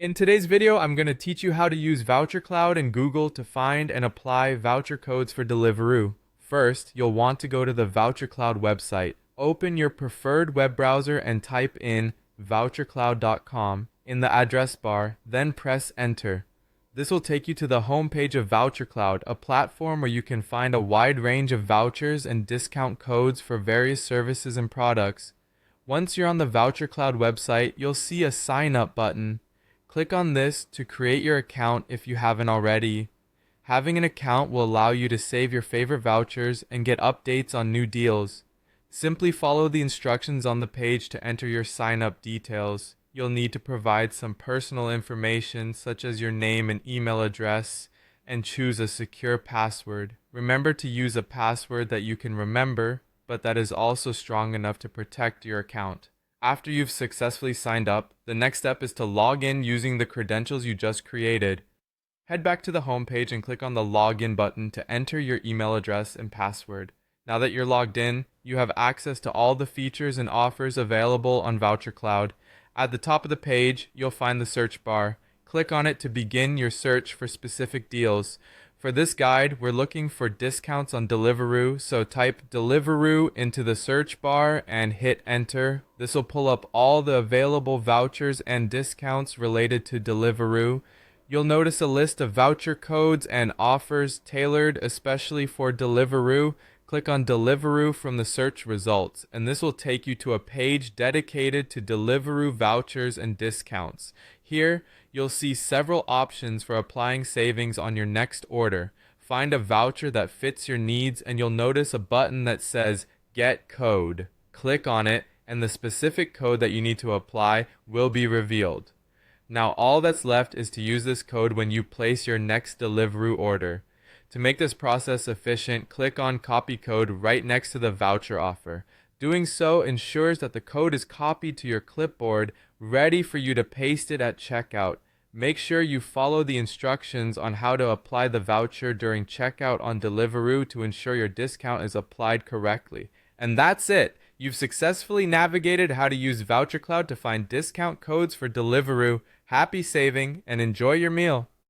In today's video, I'm going to teach you how to use Voucher Cloud and Google to find and apply voucher codes for Deliveroo. First, you'll want to go to the Voucher Cloud website. Open your preferred web browser and type in vouchercloud.com in the address bar, then press enter. This will take you to the homepage of Voucher Cloud, a platform where you can find a wide range of vouchers and discount codes for various services and products. Once you're on the Voucher Cloud website, you'll see a sign up button. Click on this to create your account if you haven't already. Having an account will allow you to save your favorite vouchers and get updates on new deals. Simply follow the instructions on the page to enter your sign-up details. You'll need to provide some personal information such as your name and email address and choose a secure password. Remember to use a password that you can remember, but that is also strong enough to protect your account. After you've successfully signed up, the next step is to log in using the credentials you just created. Head back to the home page and click on the login button to enter your email address and password. Now that you're logged in, you have access to all the features and offers available on Voucher Cloud. At the top of the page, you'll find the search bar. Click on it to begin your search for specific deals. For this guide, we're looking for discounts on Deliveroo, so type Deliveroo into the search bar and hit enter. This will pull up all the available vouchers and discounts related to Deliveroo. You'll notice a list of voucher codes and offers tailored especially for Deliveroo. Click on Deliveroo from the search results, and this will take you to a page dedicated to Deliveroo vouchers and discounts. Here, you'll see several options for applying savings on your next order. Find a voucher that fits your needs, and you'll notice a button that says Get Code. Click on it, and the specific code that you need to apply will be revealed. Now, all that's left is to use this code when you place your next Deliveroo order. To make this process efficient, click on Copy Code right next to the voucher offer. Doing so ensures that the code is copied to your clipboard, ready for you to paste it at checkout. Make sure you follow the instructions on how to apply the voucher during checkout on Deliveroo to ensure your discount is applied correctly. And that's it! You've successfully navigated how to use Voucher Cloud to find discount codes for Deliveroo. Happy saving and enjoy your meal!